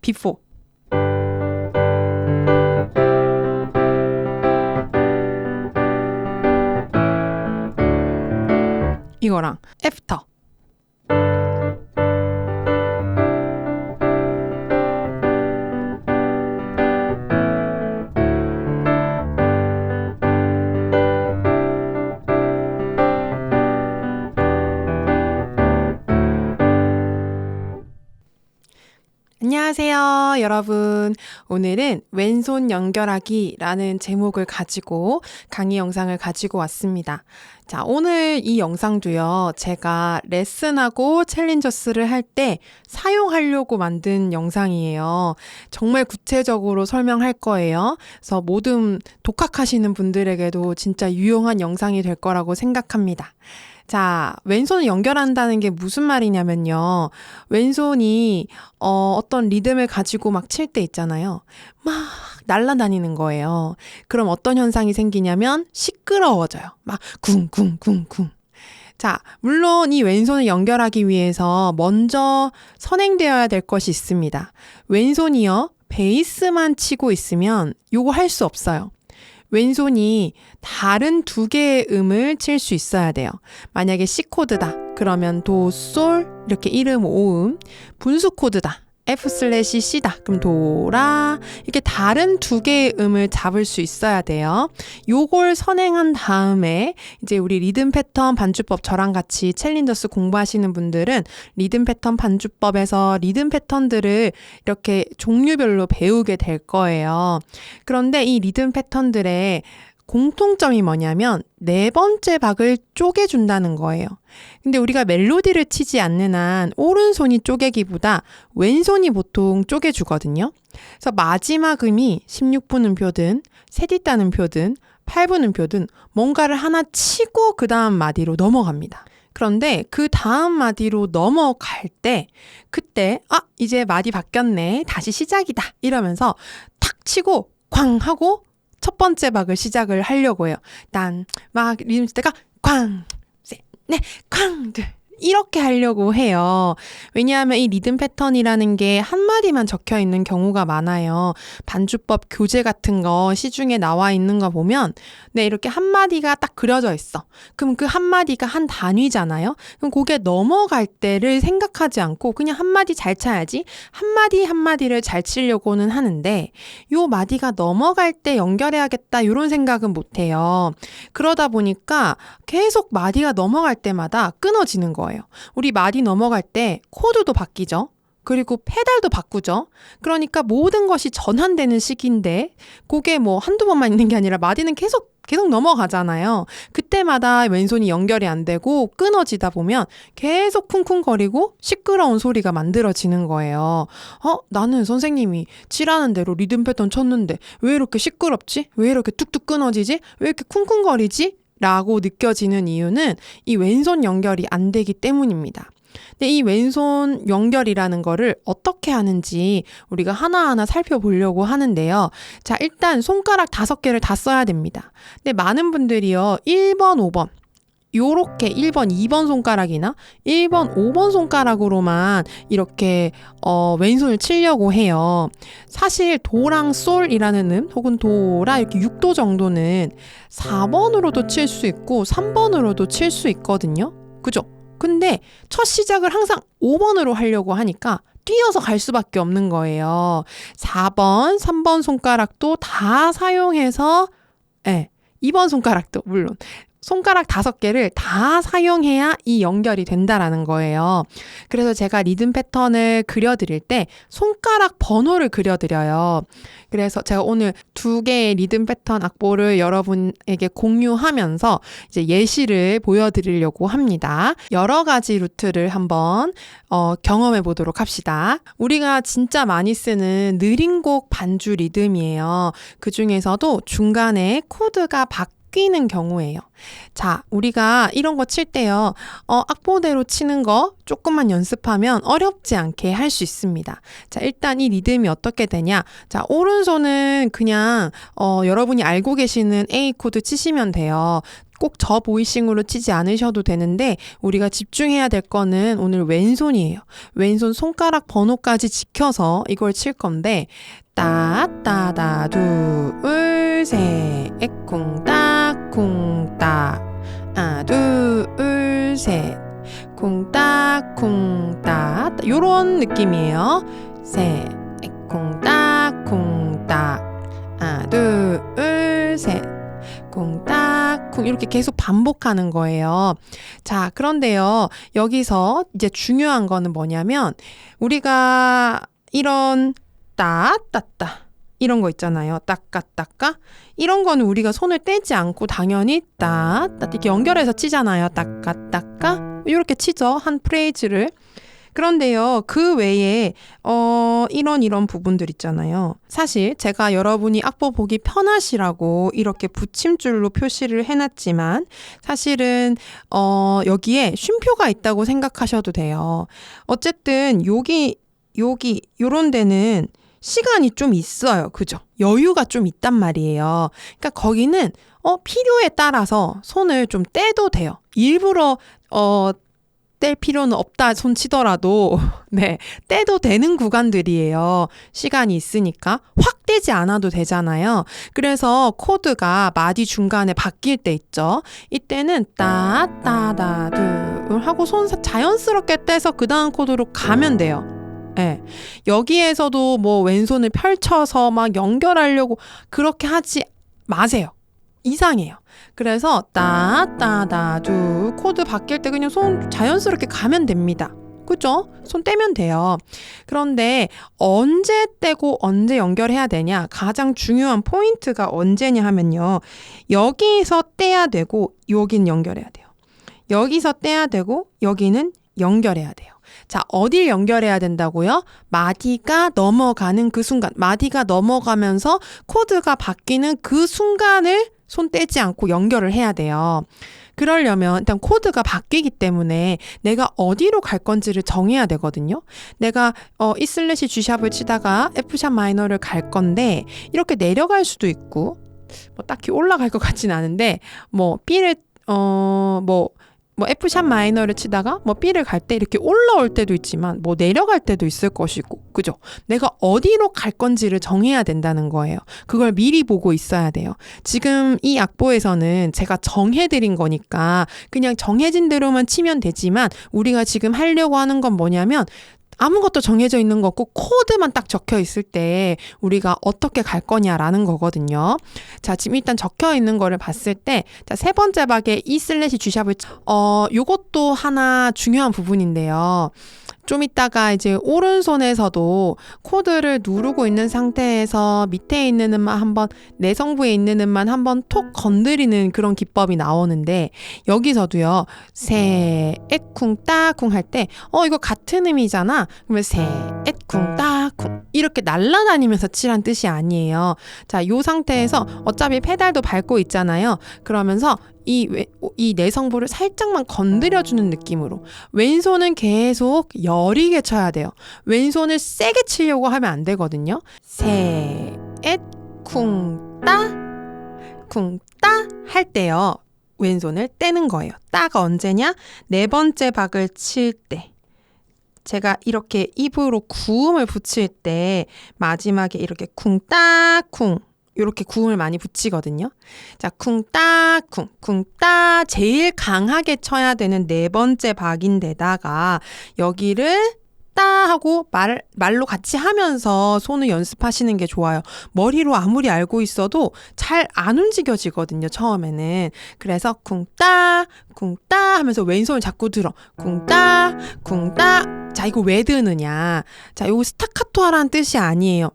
before. 이거랑 after. 안녕하세요, 여러분. 오늘은 왼손 연결하기라는 제목을 가지고 강의 영상을 가지고 왔습니다. 자, 오늘 이 영상도요, 제가 레슨하고 챌린저스를 할 때 사용하려고 만든 영상이에요. 정말 구체적으로 설명할 거예요. 그래서 모든 독학하시는 분들에게도 진짜 유용한 영상이 될 거라고 생각합니다. 자, 왼손을 연결한다는 게 무슨 말이냐면요. 왼손이 어떤 리듬을 가지고 막 칠 때 있잖아요. 막 날아다니는 거예요. 그럼 어떤 현상이 생기냐면 시끄러워져요. 막 쿵쿵쿵쿵. 자, 물론 이 왼손을 연결하기 위해서 먼저 선행되어야 될 것이 있습니다. 왼손이요, 베이스만 치고 있으면 요거 할 수 없어요. 왼손이 다른 두 개의 음을 칠 수 있어야 돼요. 만약에 C 코드다. 그러면 도, 솔 이렇게 1음 5음. 분수 코드다. F/C다. 그럼 도라. 이렇게 다른 두 개의 음을 잡을 수 있어야 돼요. 요걸 선행한 다음에 이제 우리 리듬 패턴 반주법 저랑 같이 챌린저스 공부하시는 분들은 리듬 패턴 반주법에서 리듬 패턴들을 이렇게 종류별로 배우게 될 거예요. 그런데 이 리듬 패턴들의 공통점이 뭐냐면 네 번째 박을 쪼개준다는 거예요. 근데 우리가 멜로디를 치지 않는 한 오른손이 쪼개기보다 왼손이 보통 쪼개주거든요. 그래서 마지막 음이 16분음표든 세디따는표든 8분음표든 뭔가를 하나 치고 그 다음 마디로 넘어갑니다. 그런데 그 다음 마디로 넘어갈 때 그때 이제 마디 바뀌었네. 다시 시작이다. 이러면서 탁 치고 쾅 하고 첫 번째 박을 시작을 하려고 해요. 난 막 리듬 칠 때가 쾅, 셋, 넷, 쾅, 둘 이렇게 하려고 해요. 왜냐하면 이 리듬 패턴이라는 게 한마디만 적혀 있는 경우가 많아요. 반주법 교재 같은 거 시중에 나와 있는 거 보면 이렇게 한마디가 딱 그려져 있어. 그럼 그 한마디가 한 단위잖아요. 그럼 그게 넘어갈 때를 생각하지 않고 그냥 한마디 잘 쳐야지 한마디 한마디를 잘 치려고는 하는데 요 마디가 넘어갈 때 연결해야겠다 이런 생각은 못해요. 그러다 보니까 계속 마디가 넘어갈 때마다 끊어지는 거예요. 우리 마디 넘어갈 때 코드도 바뀌죠. 그리고 페달도 바꾸죠. 그러니까 모든 것이 전환되는 시기인데 그게 뭐 한두 번만 있는 게 아니라 마디는 계속 넘어가잖아요. 그때마다 왼손이 연결이 안 되고 끊어지다 보면 계속 쿵쿵거리고 시끄러운 소리가 만들어지는 거예요. 나는 선생님이 치라는 대로 리듬 패턴 쳤는데 왜 이렇게 시끄럽지? 왜 이렇게 뚝뚝 끊어지지? 왜 이렇게 쿵쿵거리지? 라고 느껴지는 이유는 이 왼손 연결이 안 되기 때문입니다. 근데 이 왼손 연결이라는 거를 어떻게 하는지 우리가 하나하나 살펴보려고 하는데요. 자, 일단 손가락 5개를 다 써야 됩니다. 근데 많은 분들이요, 1번, 5번 요렇게 1번, 2번 손가락이나 1번, 5번 손가락으로만 이렇게 왼손을 치려고 해요. 사실 도랑 솔이라는 음 혹은 도라 이렇게 6도 정도는 4번으로도 칠 수 있고 3번으로도 칠 수 있거든요. 그죠? 근데 첫 시작을 항상 5번으로 하려고 하니까 뛰어서 갈 수밖에 없는 거예요. 4번, 3번 손가락도 다 사용해서 2번 손가락도 물론 손가락 5개를 다 사용해야 이 연결이 된다라는 거예요. 그래서 제가 리듬 패턴을 그려드릴 때 손가락 번호를 그려드려요. 그래서 제가 오늘 2개의 리듬 패턴 악보를 여러분에게 공유하면서 이제 예시를 보여드리려고 합니다. 여러 가지 루트를 한번 경험해 보도록 합시다. 우리가 진짜 많이 쓰는 느린 곡 반주 리듬이에요. 그 중에서도 중간에 코드가 바뀌는 경우예요. 자, 우리가 이런 거 칠 때요. 악보대로 치는 거 조금만 연습하면 어렵지 않게 할 수 있습니다. 자, 일단 이 리듬이 어떻게 되냐. 자, 오른손은 그냥 여러분이 알고 계시는 A 코드 치시면 돼요. 꼭 저 보이싱으로 치지 않으셔도 되는데 우리가 집중해야 될 거는 오늘 왼손이에요. 왼손 손가락 번호까지 지켜서 이걸 칠 건데 따따다 둘 셋 쿵딱 쿵딱 하나 둘 셋 쿵딱 쿵딱 요런 느낌이에요. 셋 쿵딱 쿵딱 하나 둘 셋 쿵딱 쿵 이렇게 계속 반복하는 거예요. 자, 그런데요. 여기서 이제 중요한 거는 뭐냐면 우리가 이런 따따따 이런 거 있잖아요. 따까따까 이런 거는 우리가 손을 떼지 않고 당연히 따따 이렇게 연결해서 치잖아요. 따까따까 이렇게 치죠. 한 프레이즈를. 그런데요, 그 외에 이런 부분들 있잖아요. 사실 제가 여러분이 악보 보기 편하시라고 이렇게 붙임줄로 표시를 해놨지만 사실은 여기에 쉼표가 있다고 생각하셔도 돼요. 어쨌든 여기 요런 데는 시간이 좀 있어요. 그죠? 여유가 좀 있단 말이에요. 그러니까 거기는 필요에 따라서 손을 좀 떼도 돼요. 일부러 뗄 필요는 없다 손 치더라도 네, 떼도 되는 구간들이에요. 시간이 있으니까 확 떼지 않아도 되잖아요. 그래서 코드가 마디 중간에 바뀔 때 있죠. 이때는 따따다 둘 하고 손 자연스럽게 떼서 그 다음 코드로 가면 돼요. 네. 여기에서도 뭐 왼손을 펼쳐서 막 연결하려고 그렇게 하지 마세요. 이상해요. 그래서 따따다 둘 코드 바뀔 때 그냥 손 자연스럽게 가면 됩니다. 그죠? 손 떼면 돼요. 그런데 언제 떼고 언제 연결해야 되냐? 가장 중요한 포인트가 언제냐 하면요. 여기서 떼야 되고 여긴 연결해야 돼요. 여기서 떼야 되고 여기는 연결해야 돼요. 자, 어딜 연결해야 된다고요? 마디가 넘어가는 그 순간, 마디가 넘어가면서 코드가 바뀌는 그 순간을 손 떼지 않고 연결을 해야 돼요. 그러려면 일단 코드가 바뀌기 때문에 내가 어디로 갈 건지를 정해야 되거든요. 내가 E 슬래시 G샵을 치다가 F샵 마이너를 갈 건데 이렇게 내려갈 수도 있고 뭐 딱히 올라갈 것 같진 않은데 뭐 B를 뭐 F샵 마이너를 치다가 뭐 B를 갈 때 이렇게 올라올 때도 있지만 뭐 내려갈 때도 있을 것이고 그죠? 내가 어디로 갈 건지를 정해야 된다는 거예요. 그걸 미리 보고 있어야 돼요. 지금 이 악보에서는 제가 정해드린 거니까 그냥 정해진 대로만 치면 되지만 우리가 지금 하려고 하는 건 뭐냐면 아무것도 정해져 있는 거 없고 코드만 딱 적혀 있을 때 우리가 어떻게 갈 거냐라는 거거든요. 자, 지금 일단 적혀 있는 거를 봤을 때, 자, 세 번째 박에 E 슬래시 G샵을, 요것도 하나 중요한 부분인데요. 좀 이따가 이제 오른손에서도 코드를 누르고 있는 상태에서 밑에 있는 음만 한번, 내성부에 있는 음만 한번 톡 건드리는 그런 기법이 나오는데, 여기서도요, 세, 엣, 쿵, 따, 쿵 할 때, 이거 같은 음이잖아? 그러면 세, 엣, 쿵, 따, 쿵. 이렇게 날아다니면서 치란 뜻이 아니에요. 자, 요 상태에서 어차피 페달도 밟고 있잖아요. 그러면서 이 내성부를 살짝만 건드려주는 느낌으로 왼손은 계속 여리게 쳐야 돼요. 왼손을 세게 치려고 하면 안 되거든요. 세, 엣, 쿵, 따, 쿵, 따 할 때요. 왼손을 떼는 거예요. 따가 언제냐? 네 번째 박을 칠 때. 제가 이렇게 입으로 구음을 붙일 때 마지막에 이렇게 쿵, 따, 쿵 이렇게 구음을 많이 붙이거든요. 자, 쿵, 따, 쿵, 쿵, 따 제일 강하게 쳐야 되는 네 번째 박인데다가 여기를 따 하고 말로 같이 하면서 손을 연습하시는 게 좋아요. 머리로 아무리 알고 있어도 잘 안 움직여지거든요, 처음에는. 그래서 쿵, 따 하면서 왼손을 자꾸 들어. 쿵, 따. 자, 이거 왜 드느냐. 자, 이거 스타카토 하라는 뜻이 아니에요.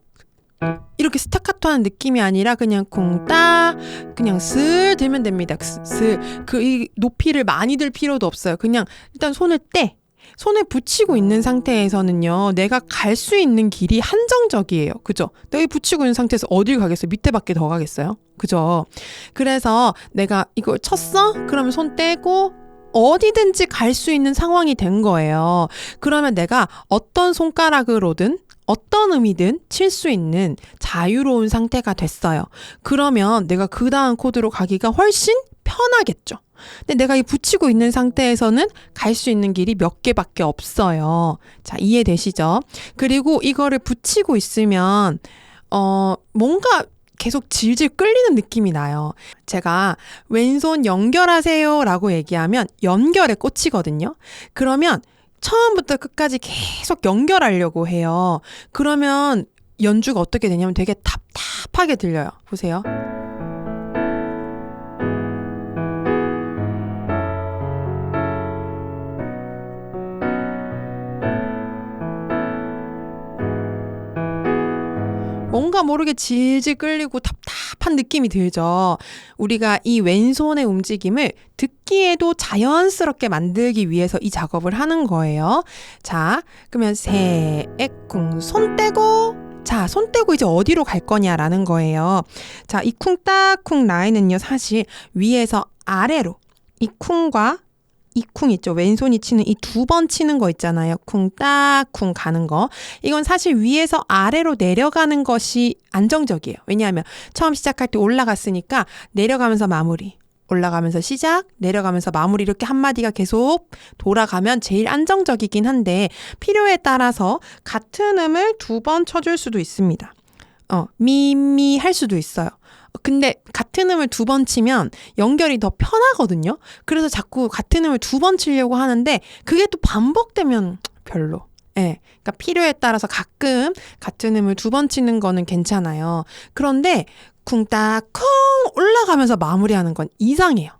이렇게 스타카토 하는 느낌이 아니라 그냥 쿵따 그냥 슬 들면 됩니다. 슬. 이 높이를 많이 들 필요도 없어요. 그냥 일단 손을 떼. 손에 붙이고 있는 상태에서는요. 내가 갈 수 있는 길이 한정적이에요. 그죠? 내가 붙이고 있는 상태에서 어딜 가겠어요? 밑에밖에 더 가겠어요? 그죠? 그래서 내가 이걸 쳤어? 그러면 손 떼고 어디든지 갈 수 있는 상황이 된 거예요. 그러면 내가 어떤 손가락으로든 어떤 음이든 칠 수 있는 자유로운 상태가 됐어요. 그러면 내가 그 다음 코드로 가기가 훨씬 편하겠죠. 근데 내가 이 붙이고 있는 상태에서는 갈 수 있는 길이 몇 개밖에 없어요. 자, 이해되시죠? 그리고 이거를 붙이고 있으면 뭔가 계속 질질 끌리는 느낌이 나요. 제가 왼손 연결하세요 라고 얘기하면 연결에 꽂히거든요. 그러면 처음부터 끝까지 계속 연결하려고 해요. 그러면 연주가 어떻게 되냐면 되게 답답하게 들려요. 보세요. 뭔가 모르게 질질 끌리고 답답한 느낌이 들죠. 우리가 이 왼손의 움직임을 듣기에도 자연스럽게 만들기 위해서 이 작업을 하는 거예요. 자, 그러면 세액쿵 손 떼고 자, 손 떼고 이제 어디로 갈 거냐라는 거예요. 자, 이 쿵따쿵 라인은요, 사실 위에서 아래로 이 쿵과 이 쿵 있죠. 왼손이 치는 이 2번 치는 거 있잖아요. 쿵, 딱, 쿵 가는 거. 이건 사실 위에서 아래로 내려가는 것이 안정적이에요. 왜냐하면 처음 시작할 때 올라갔으니까 내려가면서 마무리. 올라가면서 시작, 내려가면서 마무리 이렇게 한마디가 계속 돌아가면 제일 안정적이긴 한데 필요에 따라서 같은 음을 2번 쳐줄 수도 있습니다. 미미 할 수도 있어요. 근데 같은 음을 2번 치면 연결이 더 편하거든요. 그래서 자꾸 같은 음을 2번 치려고 하는데 그게 또 반복되면 별로. 예. 그러니까 필요에 따라서 가끔 같은 음을 2번 치는 거는 괜찮아요. 그런데 쿵따쿵 올라가면서 마무리하는 건 이상해요.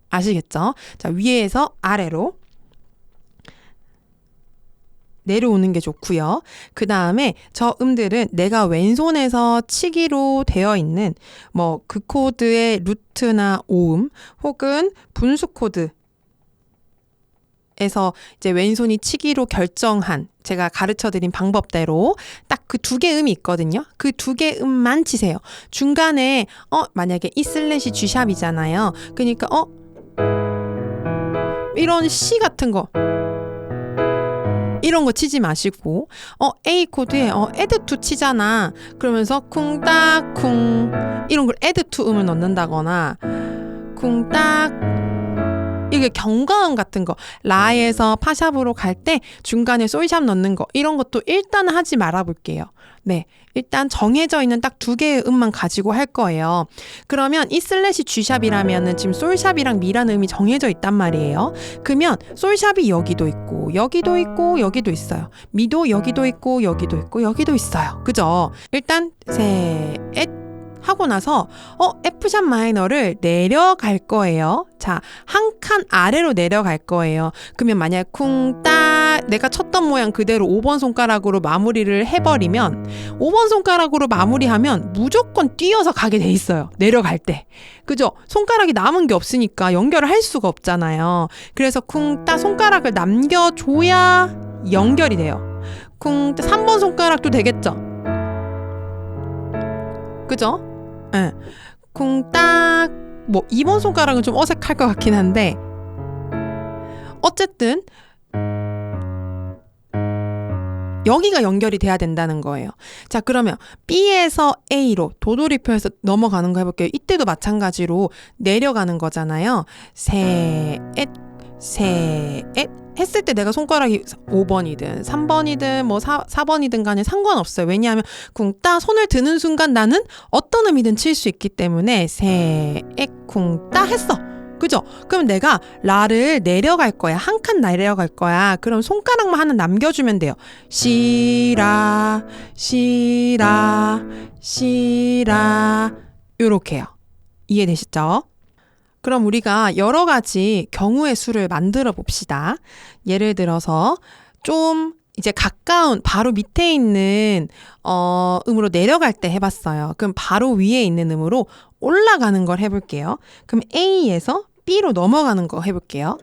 아시겠죠? 자, 위에서 아래로 내려오는 게 좋고요. 그 다음에 저 음들은 내가 왼손에서 치기로 되어 있는 뭐 그 코드의 루트나 오음 혹은 분수 코드에서 이제 왼손이 치기로 결정한 제가 가르쳐드린 방법대로 딱 그 2개 음이 있거든요. 그 2개 음만 치세요. 중간에 만약에 E 슬래시 G샵이잖아요. 그러니까 이런 C 같은 거 이런 거 치지 마시고 A 코드에 add to 치잖아. 그러면서 쿵따쿵 이런 걸 add to 음을 넣는다거나 쿵따 이게 경과음 같은 거 라에서 파샵으로 갈 때 중간에 솔샵 넣는 거 이런 것도 일단 하지 말아 볼게요. 네, 일단 정해져 있는 딱 2개의 음만 가지고 할 거예요. 그러면 이 슬래시 G샵이라면은 지금 솔샵이랑 미라는 음이 정해져 있단 말이에요. 그러면 솔샵이 여기도 있고 여기도 있고 여기도 있어요. 미도 여기도 있고 여기도 있고 여기도 있어요. 그죠? 일단 셋 하고 나서 F샵 마이너를 내려갈 거예요. 자, 한 칸 아래로 내려갈 거예요. 그러면 만약 쿵따 내가 쳤던 모양 그대로 5번 손가락으로 마무리를 해버리면 5번 손가락으로 마무리하면 무조건 뛰어서 가게 돼 있어요. 내려갈 때. 그죠? 손가락이 남은 게 없으니까 연결을 할 수가 없잖아요. 그래서 쿵따 손가락을 남겨줘야 연결이 돼요. 쿵따 3번 손가락도 되겠죠? 그죠? 네. 쿵딱 뭐 2번 손가락은 좀 어색할 것 같긴 한데 어쨌든 여기가 연결이 돼야 된다는 거예요. 자, 그러면 B에서 A로 도돌이표에서 넘어가는 거 해볼게요. 이때도 마찬가지로 내려가는 거잖아요. 셋 했을 때 내가 손가락이 5번이든 3번이든 뭐 4번이든 간에 상관없어요. 왜냐하면 쿵따 손을 드는 순간 나는 어떤 음이든 칠 수 있기 때문에 쿵따 했어. 그죠? 그럼 내가 라를 내려갈 거야. 한 칸 내려갈 거야. 그럼 손가락만 하나 남겨주면 돼요. 시라 요렇게요. 이해되시죠? 그럼 우리가 여러 가지 경우의 수를 만들어 봅시다. 예를 들어서 좀 이제 가까운 바로 밑에 있는 음으로 내려갈 때 해봤어요. 그럼 바로 위에 있는 음으로 올라가는 걸 해볼게요. 그럼 A에서 B로 넘어가는 거 해볼게요.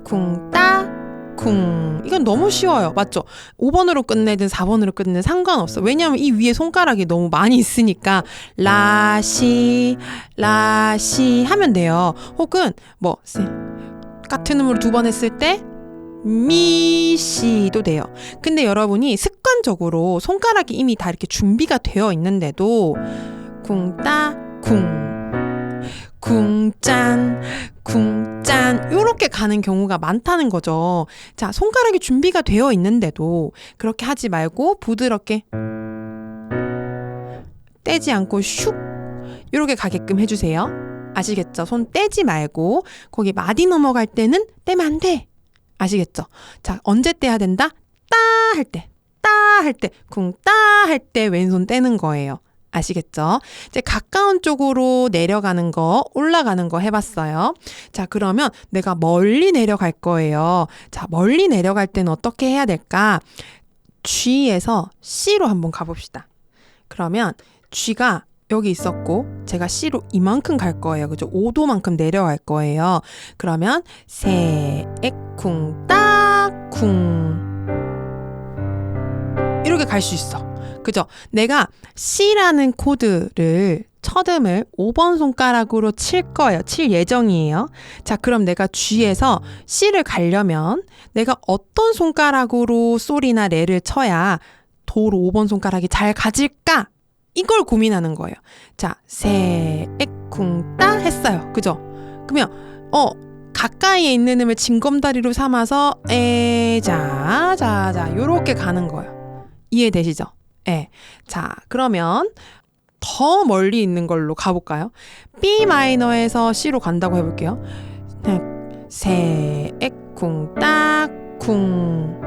쿵따 쿵. 이건 너무 쉬워요. 맞죠? 5번으로 끝내든 4번으로 끝내든 상관없어. 왜냐하면 이 위에 손가락이 너무 많이 있으니까 라시 하면 돼요. 혹은 뭐 같은 음으로 2번 했을 때 미시도 돼요. 근데 여러분이 습관적으로 손가락이 이미 다 이렇게 준비가 되어 있는데도 쿵따 쿵 쿵짠, 쿵짠 요렇게 가는 경우가 많다는 거죠. 자, 손가락이 준비가 되어 있는데도 그렇게 하지 말고 부드럽게 떼지 않고 슉 요렇게 가게끔 해주세요. 아시겠죠? 손 떼지 말고 거기 마디 넘어갈 때는 떼면 안 돼. 아시겠죠? 자, 언제 떼야 된다? 따 할 때, 따 할 때, 쿵 따 할 때 왼손 떼는 거예요. 아시겠죠? 이제 가까운 쪽으로 내려가는 거, 올라가는 거 해봤어요. 자, 그러면 내가 멀리 내려갈 거예요. 자, 멀리 내려갈 때는 어떻게 해야 될까? G에서 C로 한번 가봅시다. 그러면 G가 여기 있었고 제가 C로 이만큼 갈 거예요. 그죠? 5도만큼 내려갈 거예요. 그러면 세액쿵 따쿵 이렇게 갈 수 있어. 그죠? 내가 C라는 코드를 첫음을 5번 손가락으로 칠 거예요. 칠 예정이에요. 자, 그럼 내가 G에서 C를 가려면 내가 어떤 손가락으로 솔이나 레를 쳐야 도로 5번 손가락이 잘 가질까? 이걸 고민하는 거예요. 자, 세액쿵따 했어요. 그죠? 그러면 가까이에 있는 음을 징검다리로 삼아서 자자자 요렇게 가는 거예요. 이해되시죠? 예. 자, 그러면 더 멀리 있는 걸로 가볼까요? B 마이너에서 C로 간다고 해볼게요. 세액쿵따 쿵.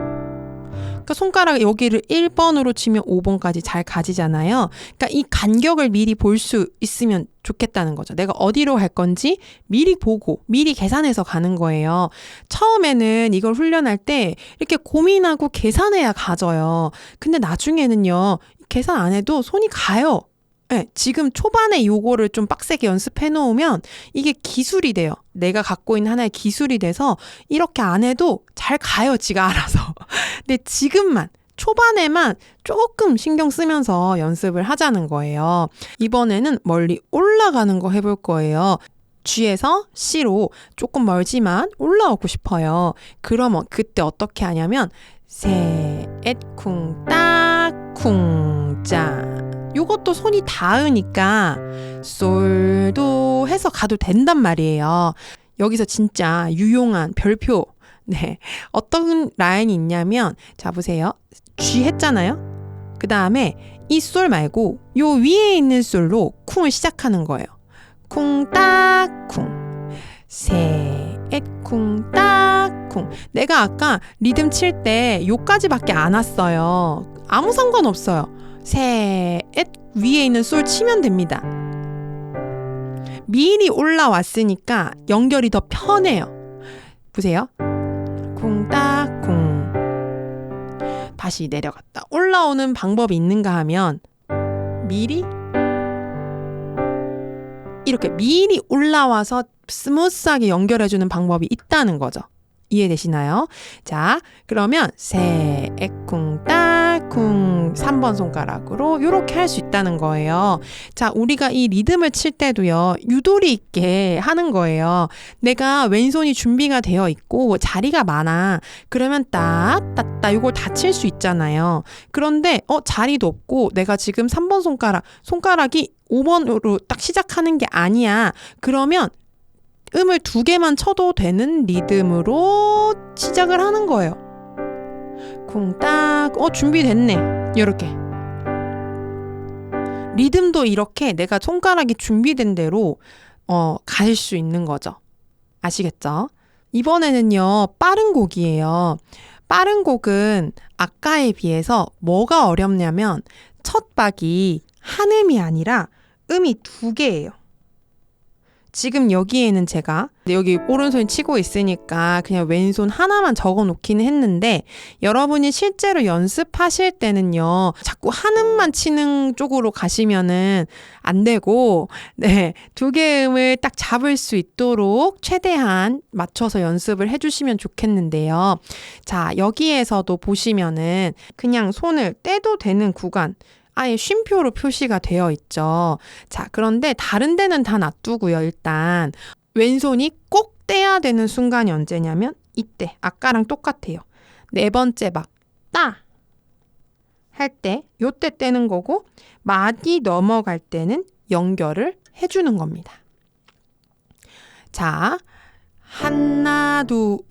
그러니까 손가락 여기를 1번으로 치면 5번까지 잘 가지잖아요. 그러니까 이 간격을 미리 볼 수 있으면 좋겠다는 거죠. 내가 어디로 갈 건지 미리 보고 미리 계산해서 가는 거예요. 처음에는 이걸 훈련할 때 이렇게 고민하고 계산해야 가져요. 근데 나중에는요. 계산 안 해도 손이 가요. 네, 지금 초반에 요거를 좀 빡세게 연습해 놓으면 이게 기술이 돼요. 내가 갖고 있는 하나의 기술이 돼서 이렇게 안 해도 잘 가요, 지가 알아서. 근데 지금만, 초반에만 조금 신경 쓰면서 연습을 하자는 거예요. 이번에는 멀리 올라가는 거 해볼 거예요. G에서 C로 조금 멀지만 올라오고 싶어요. 그러면 그때 어떻게 하냐면 세엣쿵 따쿵 짜 요것도 손이 닿으니까 솔도 해서 가도 된단 말이에요. 여기서 진짜 유용한 별표 네, 어떤 라인이 있냐면 자 보세요. G 했잖아요. 그 다음에 이 솔 말고 요 위에 있는 솔로 쿵을 시작하는 거예요. 쿵 따쿵 세엣쿵 따쿵. 내가 아까 리듬 칠 때 요까지밖에 안 왔어요. 아무 상관없어요. 세엣 위에 있는 솔 치면 됩니다. 미리 올라왔으니까 연결이 더 편해요. 보세요. 쿵따쿵. 다시 내려갔다. 올라오는 방법이 있는가 하면 미리 이렇게 미리 올라와서 스무스하게 연결해주는 방법이 있다는 거죠. 이해되시나요? 자, 그러면 세액쿵 따쿵 3번 손가락으로 이렇게 할 수 있다는 거예요. 자, 우리가 이 리듬을 칠 때도요. 유도리 있게 하는 거예요. 내가 왼손이 준비가 되어 있고 자리가 많아. 그러면 따따따 이걸 다 칠 수 있잖아요. 그런데 자리도 없고 내가 지금 3번 손가락이 5번으로 딱 시작하는 게 아니야. 그러면 음을 2개만 쳐도 되는 리듬으로 시작을 하는 거예요. 쿵딱 준비됐네. 이렇게 리듬도 이렇게 내가 손가락이 준비된 대로 갈 수 있는 거죠. 아시겠죠? 이번에는요 빠른 곡이에요. 빠른 곡은 아까에 비해서 뭐가 어렵냐면 첫 박이 한 음이 아니라 음이 2개예요. 지금 여기에는 제가 여기 오른손이 치고 있으니까 그냥 왼손 하나만 적어 놓기는 했는데 여러분이 실제로 연습하실 때는요 자꾸 한 음만 치는 쪽으로 가시면은 안 되고 네, 2개의 음을 딱 잡을 수 있도록 최대한 맞춰서 연습을 해주시면 좋겠는데요. 자, 여기에서도 보시면은 그냥 손을 떼도 되는 구간 아예 쉼표로 표시가 되어 있죠. 자, 그런데 다른 데는 다 놔두고요. 일단 왼손이 꼭 떼야 되는 순간이 언제냐면 이때 아까랑 똑같아요. 4번째 박 따 할 때 요때 떼는 거고 마디 넘어갈 때는 연결을 해주는 겁니다. 자, 하나, 둘.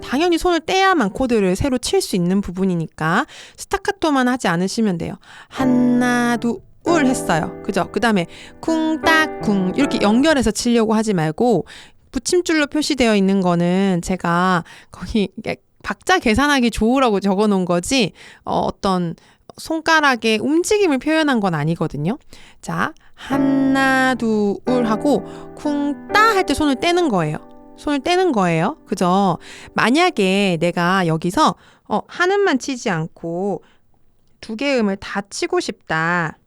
당연히 손을 떼야만 코드를 새로 칠 수 있는 부분이니까 스타카토만 하지 않으시면 돼요. 하나, 둘 했어요. 그죠? 그 다음에 쿵딱쿵 이렇게 연결해서 치려고 하지 말고 붙임줄로 표시되어 있는 거는 제가 거기 박자 계산하기 좋으라고 적어 놓은 거지 어떤 손가락의 움직임을 표현한 건 아니거든요. 자, 하나, 둘 하고 쿵따 할 때 손을 떼는 거예요. 손을 떼는 거예요. 그죠? 만약에 내가 여기서 한음만 치지 않고 두 개의 음을 다 치고 싶다.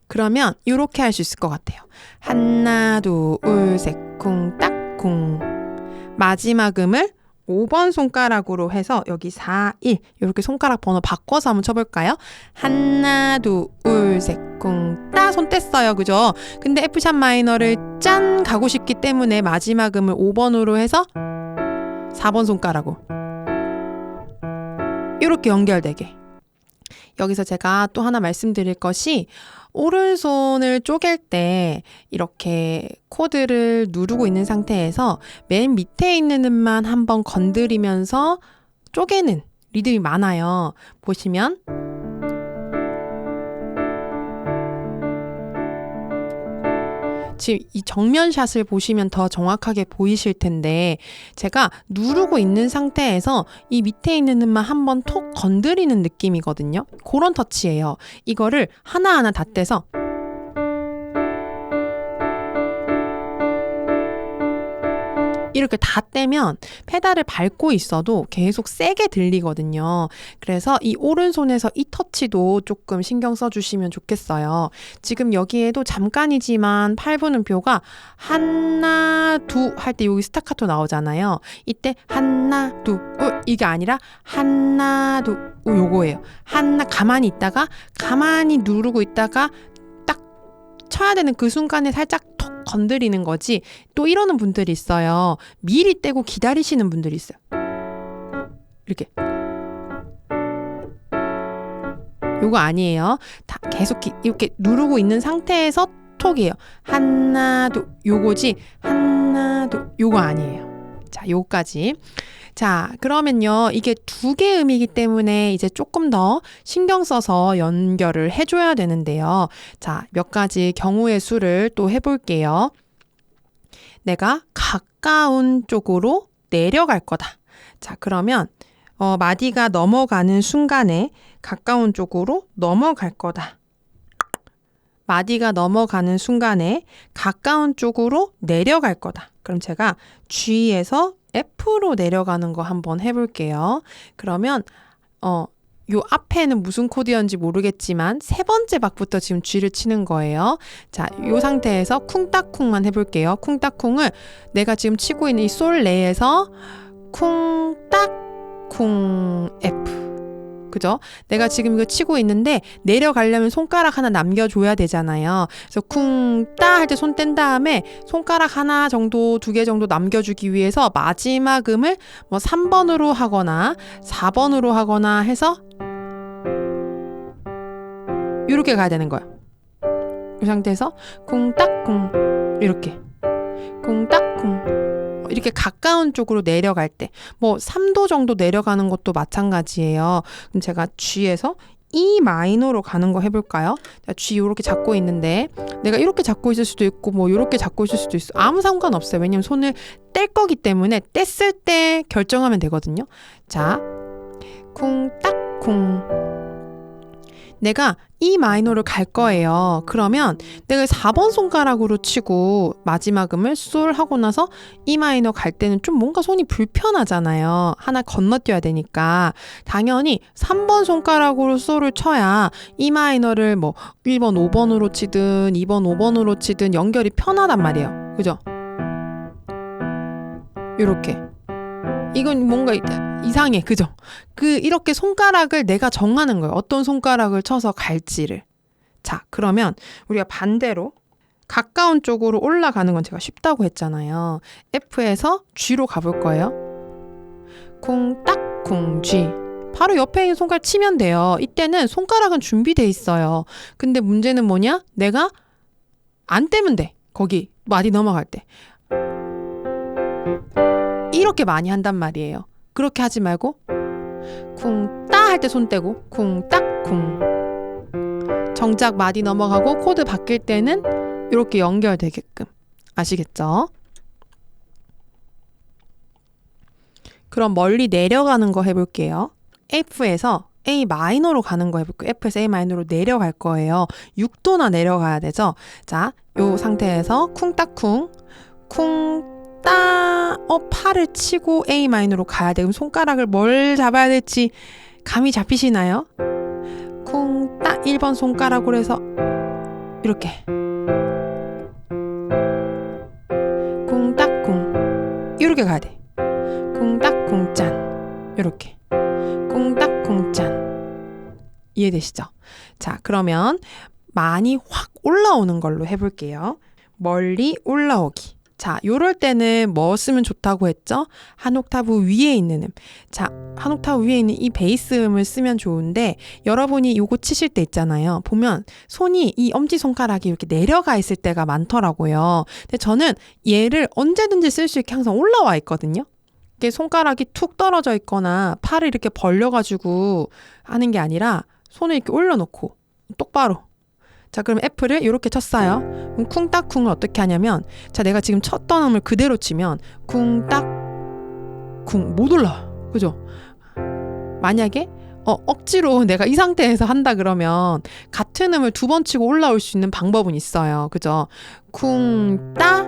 그러면 이렇게 할 수 있을 것 같아요. 하나, 둘, 셋, 쿵, 딱, 쿵. 마지막 음을 5번 손가락으로 해서 여기 4, 1 이렇게 손가락 번호 바꿔서 한번 쳐볼까요? 하나, 둘, 셋, 쿵, 따 손 뗐어요. 그죠? 근데 F샵 마이너를 짠 가고 싶기 때문에 마지막 음을 5번으로 해서 4번 손가락으로 이렇게 연결되게. 여기서 제가 또 하나 말씀드릴 것이 오른손을 쪼갤 때 이렇게 코드를 누르고 있는 상태에서 맨 밑에 있는 음만 한번 건드리면서 쪼개는 리듬이 많아요. 보시면 지금 이 정면샷을 보시면 더 정확하게 보이실 텐데 제가 누르고 있는 상태에서 이 밑에 있는 음만 한번 톡 건드리는 느낌이거든요. 그런 터치예요. 이거를 하나하나 다 떼서 이렇게 다 떼면 페달을 밟고 있어도 계속 세게 들리거든요. 그래서 이 오른손에서 이 터치도 조금 신경 써주시면 좋겠어요. 지금 여기에도 잠깐이지만 8분음표가 하나, 둘 할 때 여기 스타카토 나오잖아요. 이때 하나, 둘, 이게 아니라 하나, 둘, 요거예요. 하나 가만히 있다가 가만히 누르고 있다가 딱 쳐야 되는 그 순간에 살짝 톡 건드리는 거지. 또 이러는 분들이 있어요. 미리 떼고 기다리시는 분들이 있어요. 이렇게. 요거 아니에요. 다 계속 이렇게 누르고 있는 상태에서 톡이에요. 하나, 둘, 요거지. 하나, 둘, 요거 아니에요. 자, 요거까지. 자, 그러면요. 이게 두 개의 음이기 때문에 이제 조금 더 신경 써서 연결을 해줘야 되는데요. 자, 몇 가지 경우의 수를 또 해볼게요. 내가 가까운 쪽으로 내려갈 거다. 자, 그러면 마디가 넘어가는 순간에 가까운 쪽으로 넘어갈 거다. 마디가 넘어가는 순간에 가까운 쪽으로 내려갈 거다. 그럼 제가 G에서 F로 내려가는 거 한번 해볼게요. 그러면 요 앞에는 무슨 코드였는지 모르겠지만 세 번째 박부터 지금 G를 치는 거예요. 자, 요 상태에서 쿵딱쿵만 해볼게요. 쿵딱쿵을 내가 지금 치고 있는 이 솔 내에서 쿵딱쿵 F. 그죠? 내가 지금 이거 치고 있는데 내려가려면 손가락 하나 남겨줘야 되잖아요. 그래서 쿵따 할 때 손 뗀 다음에 손가락 하나 정도, 두 개 정도 남겨주기 위해서 마지막 음을 뭐 3번으로 하거나 4번으로 하거나 해서 이렇게 가야 되는 거야. 이 상태에서 쿵딱쿵 이렇게 쿵딱쿵 이렇게 가까운 쪽으로 내려갈 때 뭐 3도 정도 내려가는 것도 마찬가지예요. 그럼 제가 G에서 E 마이너로 가는 거 해볼까요? G 이렇게 잡고 있는데 내가 이렇게 잡고 있을 수도 있고 뭐 이렇게 잡고 있을 수도 있어. 아무 상관없어요. 왜냐면 손을 뗄 거기 때문에 뗐을 때 결정하면 되거든요. 자, 쿵딱쿵 내가 E 마이너를 갈 거예요. 그러면 내가 4번 손가락으로 치고 마지막 음을 솔 하고 나서 E 마이너 갈 때는 좀 뭔가 손이 불편하잖아요. 하나 건너뛰어야 되니까. 당연히 3번 손가락으로 솔을 쳐야 E 마이너를 뭐 1번 5번으로 치든 2번 5번으로 치든 연결이 편하단 말이에요. 그죠? 이렇게. 이건 뭔가 이상해. 그죠? 이렇게 손가락을 내가 정하는 거예요. 어떤 손가락을 쳐서 갈지를. 자, 그러면 우리가 반대로 가까운 쪽으로 올라가는 건 제가 쉽다고 했잖아요. F에서 G로 가볼 거예요. 쿵, 딱, 쿵, G. 바로 옆에 있는 손가락 치면 돼요. 이때는 손가락은 준비돼 있어요. 근데 문제는 뭐냐? 내가 안 떼면 돼. 거기 마디 넘어갈 때. 이렇게 많이 한단 말이에요. 그렇게 하지 말고 쿵 따 할 때 손 떼고 쿵 딱 쿵. 정작 마디 넘어가고 코드 바뀔 때는 이렇게 연결되게끔. 아시겠죠? 그럼 멀리 내려가는 거 해볼게요. F에서 A 마이너로 가는 거 해볼게요. F에서 A 마이너로 내려갈 거예요. 6도나 내려가야 되죠. 자, 요 상태에서 쿵따쿵 쿵따 팔을 치고 A 마이너로 가야 돼. 그럼 손가락을 뭘 잡아야 될지 감이 잡히시나요? 쿵따 1번 손가락으로 해서 이렇게 쿵따쿵 이렇게 가야 돼. 쿵따쿵짠 이렇게 쿵따쿵짠 이해되시죠? 자, 그러면 많이 확 올라오는 걸로 해볼게요. 멀리 올라오기. 자, 요럴 때는 뭐 쓰면 좋다고 했죠? 한 옥타브 위에 있는 음. 자, 한 옥타브 위에 있는 이 베이스 음을 쓰면 좋은데 여러분이 요거 치실 때 있잖아요. 보면 손이 이 엄지손가락이 이렇게 내려가 있을 때가 많더라고요. 근데 저는 얘를 언제든지 쓸 수 있게 항상 올라와 있거든요. 이게 손가락이 툭 떨어져 있거나 팔을 이렇게 벌려가지고 하는 게 아니라 손을 이렇게 올려놓고 똑바로. 자, 그럼 F를 이렇게 쳤어요. 그럼 쿵딱쿵을 어떻게 하냐면, 자, 내가 지금 쳤던 음을 그대로 치면 쿵딱쿵 못 올라와. 그죠? 만약에 억지로 내가 이 상태에서 한다 그러면 같은 음을 2번 치고 올라올 수 있는 방법은 있어요. 그죠? 쿵따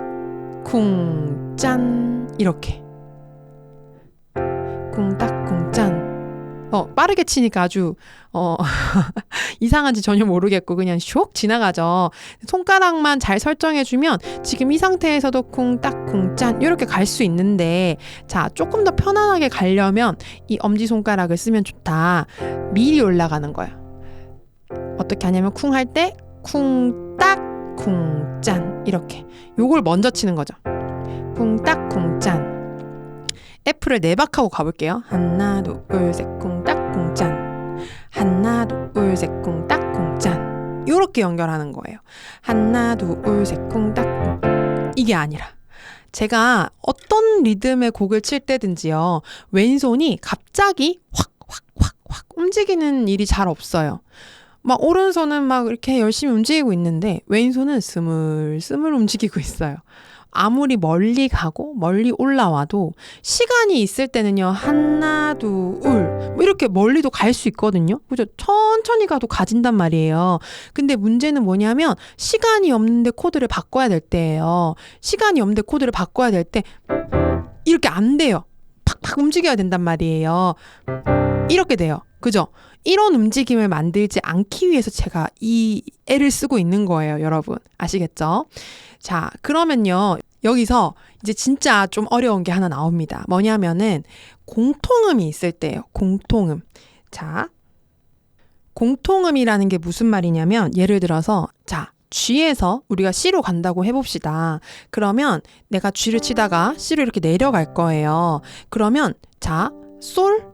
쿵짠 이렇게 쿵딱쿵짠. 빠르게 치니까 아주 이상한지 전혀 모르겠고 그냥 슉 지나가죠. 손가락만 잘 설정해주면 지금 이 상태에서도 쿵딱쿵짠 이렇게 갈 수 있는데, 자, 조금 더 편안하게 가려면 이 엄지손가락을 쓰면 좋다. 미리 올라가는 거예요. 어떻게 하냐면 쿵 할 때 쿵딱쿵짠 이렇게 요걸 먼저 치는 거죠. 쿵딱쿵짠. F를 4박하고 가볼게요. 하나, 둘, 셋, 쿵딱쿵짠. 하나, 둘, 셋, 쿵딱쿵짠. 요렇게 연결하는 거예요. 하나, 둘, 셋, 쿵딱쿵. 이게 아니라 제가 어떤 리듬의 곡을 칠 때든지요, 왼손이 갑자기 확 움직이는 일이 잘 없어요. 막 오른손은 막 이렇게 열심히 움직이고 있는데 왼손은 스물스물 움직이고 있어요. 아무리 멀리 가고 멀리 올라와도 시간이 있을 때는요, 하나, 둘, 뭐 이렇게 멀리도 갈 수 있거든요. 그죠? 천천히 가도 가진단 말이에요. 근데 문제는 뭐냐면 시간이 없는데 코드를 바꿔야 될 때예요. 시간이 없는데 코드를 바꿔야 될 때 이렇게 안 돼요. 팍팍 움직여야 된단 말이에요. 이렇게 돼요. 그죠? 이런 움직임을 만들지 않기 위해서 제가 이 애를 쓰고 있는 거예요, 여러분. 아시겠죠? 자, 그러면요, 여기서 이제 진짜 좀 어려운 게 하나 나옵니다. 뭐냐면은 공통음이 있을 때예요. 공통음. 자, 공통음이라는 게 무슨 말이냐면, 예를 들어서 자, G에서 우리가 C로 간다고 해봅시다. 그러면 내가 G를 치다가 C로 이렇게 내려갈 거예요. 그러면 자, 솔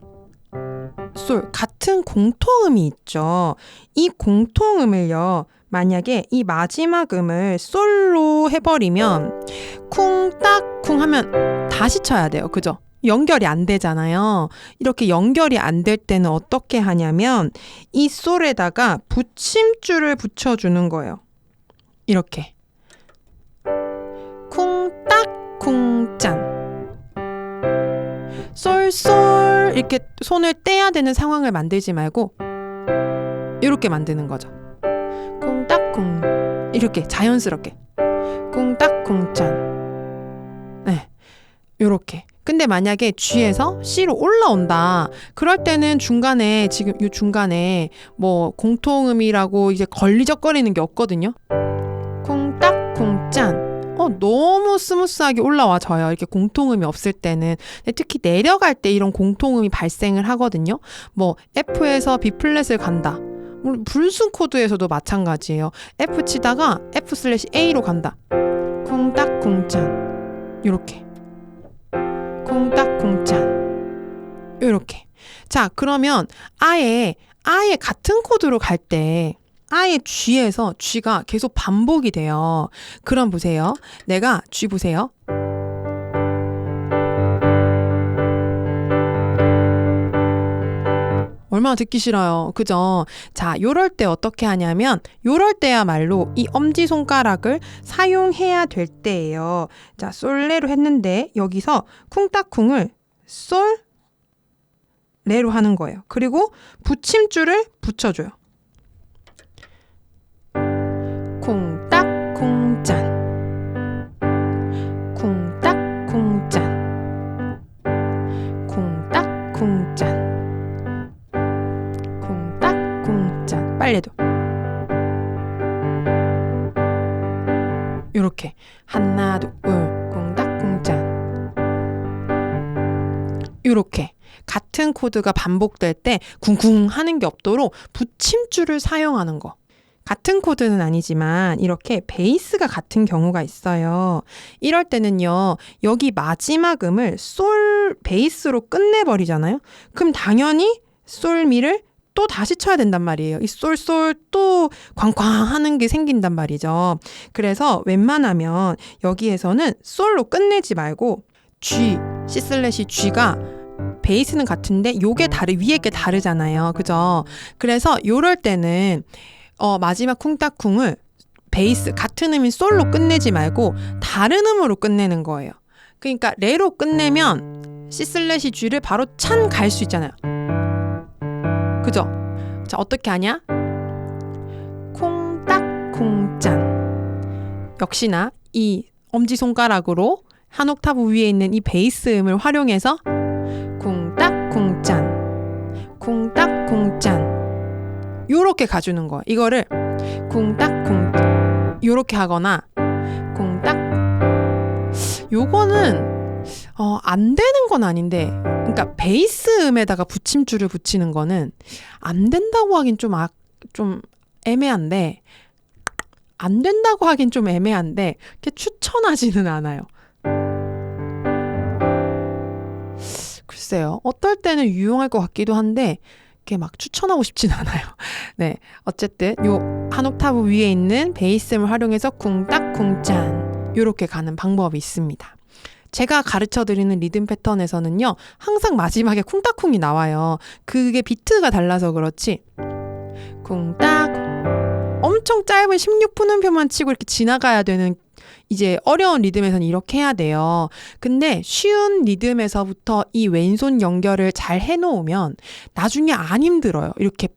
같은 공통음이 있죠. 이 공통음을요, 만약에 이 마지막 음을 솔로 해버리면 쿵딱쿵 하면 다시 쳐야 돼요. 그죠? 연결이 안 되잖아요. 이렇게 연결이 안 될 때는 어떻게 하냐면 이 솔에다가 붙임줄을 붙여주는 거예요. 이렇게 쿵딱쿵짠. 솔솔 이렇게 손을 떼야 되는 상황을 만들지 말고 이렇게 만드는 거죠. 쿵딱쿵 이렇게 자연스럽게 쿵딱쿵짠. 네, 요렇게. 근데 만약에 G에서 C로 올라온다. 그럴 때는 중간에 지금 이 중간에 뭐 공통음이라고 이제 걸리적거리는 게 없거든요. 쿵딱쿵짠. 너무 스무스하게 올라와져요. 이렇게 공통음이 없을 때는. 근데 특히 내려갈 때 이런 공통음이 발생을 하거든요. 뭐 F에서 B 플랫을 간다. 물론 불순 코드에서도 마찬가지예요. F 치다가 F/A로 간다. 쿵딱쿵짠. 요렇게. 쿵딱쿵짠. 요렇게. 자, 그러면 아예 같은 코드로 갈 때 아예 G에서 G가 계속 반복이 돼요. 그럼 보세요. 내가 G 보세요. 얼마나 듣기 싫어요. 그죠? 자, 요럴 때 어떻게 하냐면 요럴 때야말로 이 엄지손가락을 사용해야 될 때예요. 자, 솔레로 했는데 여기서 쿵따쿵을 솔 레로 하는 거예요. 그리고 붙임줄을 붙여줘요. 쿵딱쿵짠 쿵딱쿵짠 쿵딱쿵짠 쿵딱쿵짠 빨리도 요렇게 하나 둘 쿵딱쿵짠 요렇게 같은 코드가 반복될 때 쿵쿵 하는 게 없도록 붙임줄을 사용하는 거. 같은 코드는 아니지만 이렇게 베이스가 같은 경우가 있어요. 이럴 때는요. 여기 마지막 음을 솔 베이스로 끝내버리잖아요. 그럼 당연히 솔미를 또 다시 쳐야 된단 말이에요. 이 솔솔 또 쾅쾅 하는 게 생긴단 말이죠. 그래서 웬만하면 여기에서는 솔로 끝내지 말고 G, C/G가 베이스는 같은데 요게 위에 게 다르잖아요. 그죠? 그래서 요럴 때는 마지막 쿵따쿵을 베이스 같은 음인 솔로 끝내지 말고 다른 음으로 끝내는 거예요. 그러니까 레로 끝내면 C/G를 바로 찬 갈 수 있잖아요. 그죠? 자, 어떻게 하냐? 콩딱콩짠. 역시나 이 엄지손가락으로 한 옥타브 위에 있는 이 베이스 음을 활용해서 쿵딱쿵짠 쿵딱쿵짠 요렇게 가주는 거야. 이거를 쿵딱쿵 요렇게 하거나 쿵딱 요거는 안 되는 건 아닌데 그러니까 베이스 음에다가 붙임줄을 붙이는 거는 안 된다고 하긴 좀 애매한데 안 된다고 하긴 좀 애매한데 이렇게 추천하지는 않아요. 글쎄요. 어떨 때는 유용할 것 같기도 한데 이렇게 막 추천하고 싶진 않아요. 네, 어쨌든 요 한 옥타브 위에 있는 베이스음을 활용해서 쿵딱쿵짠 요렇게 가는 방법이 있습니다. 제가 가르쳐드리는 리듬 패턴에서는요. 항상 마지막에 쿵딱쿵이 나와요. 그게 비트가 달라서 그렇지 쿵딱 엄청 짧은 16분음표만 치고 이렇게 지나가야 되는 이제 어려운 리듬에서는 이렇게 해야 돼요. 근데 쉬운 리듬에서부터 이 왼손 연결을 잘 해놓으면 나중에 안 힘들어요. 이렇게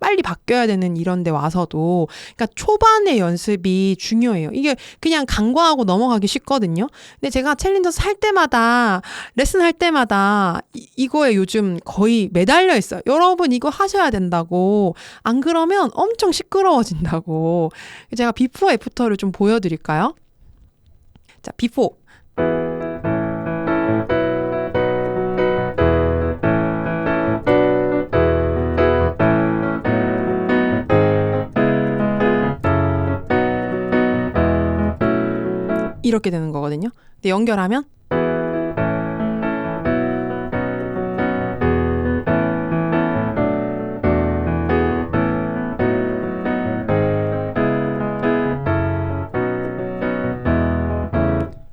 빨리 바뀌어야 되는 이런 데 와서도. 그러니까 초반의 연습이 중요해요. 이게 그냥 간과하고 넘어가기 쉽거든요. 근데 제가 챌린저스 할 때마다 레슨 할 때마다 이거에 요즘 거의 매달려 있어요. 여러분 이거 하셔야 된다고. 안 그러면 엄청 시끄러워진다고. 제가 비포 애프터를 좀 보여드릴까요? 자, 비포. 이렇게 되는 거거든요. 근데 연결하면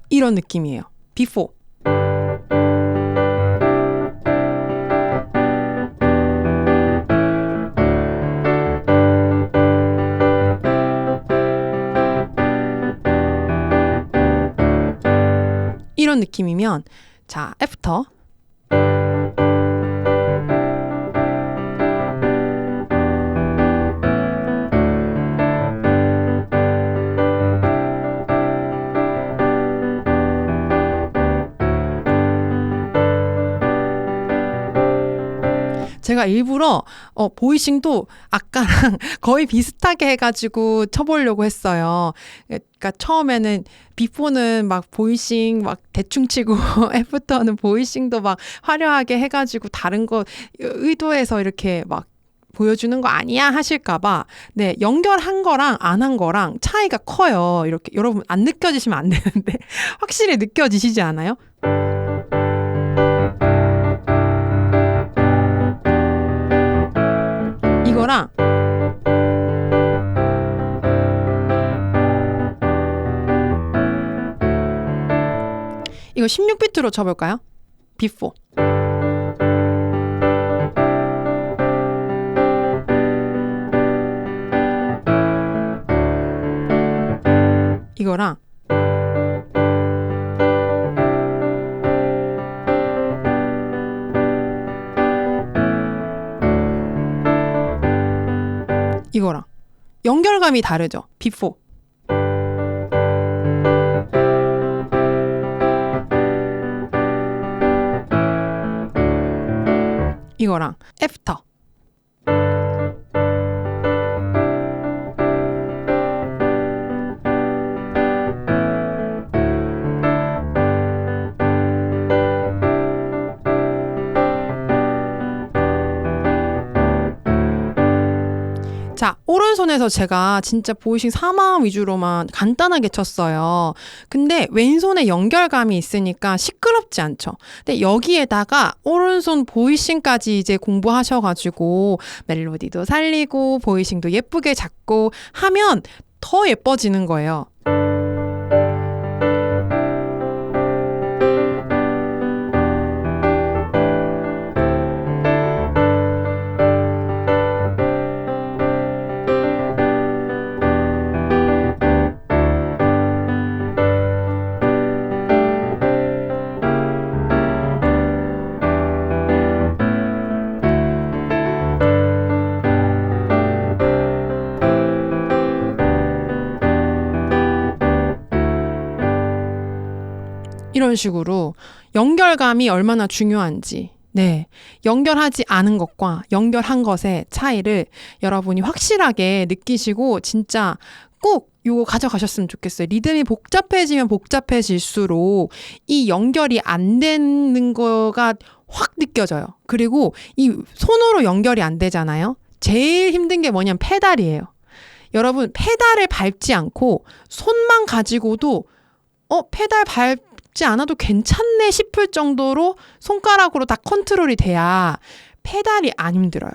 이런 느낌이에요. before. 이런 느낌이면 자, after. 제가 일부러 보이싱도 아까랑 거의 비슷하게 해가지고 쳐보려고 했어요. 그러니까 처음에는 비포는 막 보이싱 막 대충 치고 애프터는 보이싱도 막 화려하게 해가지고 다른 거 의도해서 이렇게 막 보여주는 거 아니야 하실까봐 네, 연결한 거랑 안 한 거랑 차이가 커요. 이렇게 여러분 안 느껴지시면 안 되는데 확실히 느껴지시지 않아요? 이거랑 이거 16비트로 쳐볼까요? before. 이거랑 이거랑 연결감이 다르죠. before. 이거랑 after. 자, 오른손에서 제가 진짜 보이싱 3화음 위주로만 간단하게 쳤어요. 근데 왼손에 연결감이 있으니까 시끄럽지 않죠. 근데 여기에다가 오른손 보이싱까지 이제 공부하셔가지고 멜로디도 살리고 보이싱도 예쁘게 잡고 하면 더 예뻐지는 거예요. 이런 식으로 연결감이 얼마나 중요한지, 네, 연결하지 않은 것과 연결한 것의 차이를 여러분이 확실하게 느끼시고 진짜 꼭 이거 가져가셨으면 좋겠어요. 리듬이 복잡해지면 복잡해질수록 이 연결이 안 되는 거가 확 느껴져요. 그리고 이 손으로 연결이 안 되잖아요. 제일 힘든 게 뭐냐면 페달이에요. 여러분, 페달을 밟지 않고 손만 가지고도 페달 밟지 않아도 괜찮네 싶을 정도로 손가락으로 다 컨트롤이 돼야 페달이 안 힘들어요.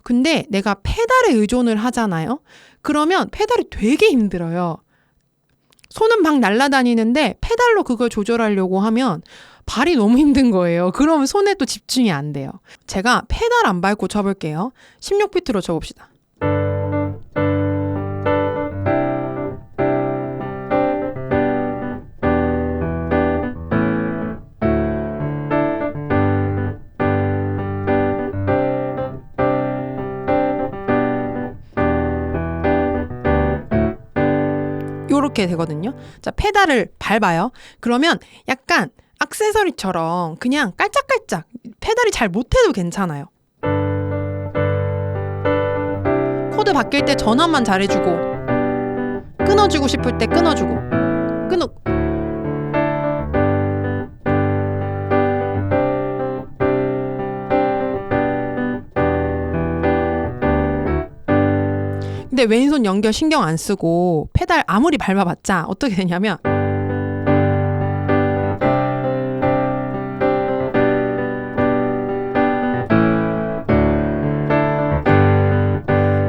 근데 내가 페달에 의존을 하잖아요. 그러면 페달이 되게 힘들어요. 손은 막 날아다니는데 페달로 그걸 조절하려고 하면 발이 너무 힘든 거예요. 그러면 손에 또 집중이 안 돼요. 제가 페달 안 밟고 쳐볼게요. 16비트로 쳐봅시다. 요렇게 되거든요. 자, 페달을 밟아요. 그러면 약간 액세서리처럼 그냥 깔짝깔짝 페달이 잘 못해도 괜찮아요. 코드 바뀔 때 전환만 잘해주고 끊어주고 싶을 때 끊어주고 근데 왼손 연결 신경 안 쓰고 페달 아무리 밟아봤자 어떻게 되냐면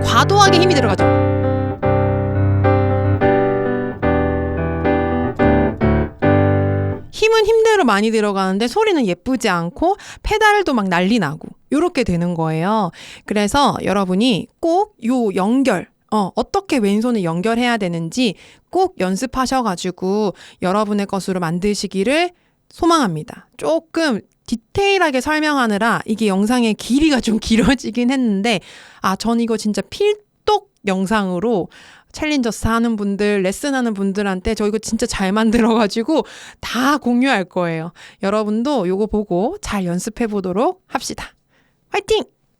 과도하게 힘이 들어가죠. 힘은 힘대로 많이 들어가는데 소리는 예쁘지 않고 페달도 막 난리 나고 이렇게 되는 거예요. 그래서 여러분이 꼭 요 연결 어떻게 왼손을 연결해야 되는지 꼭 연습하셔가지고 여러분의 것으로 만드시기를 소망합니다. 조금 디테일하게 설명하느라 이게 영상의 길이가 좀 길어지긴 했는데 전 이거 진짜 필독 영상으로 챌린저스 하는 분들, 레슨하는 분들한테 저 이거 진짜 잘 만들어가지고 다 공유할 거예요. 여러분도 이거 보고 잘 연습해 보도록 합시다. 화이팅!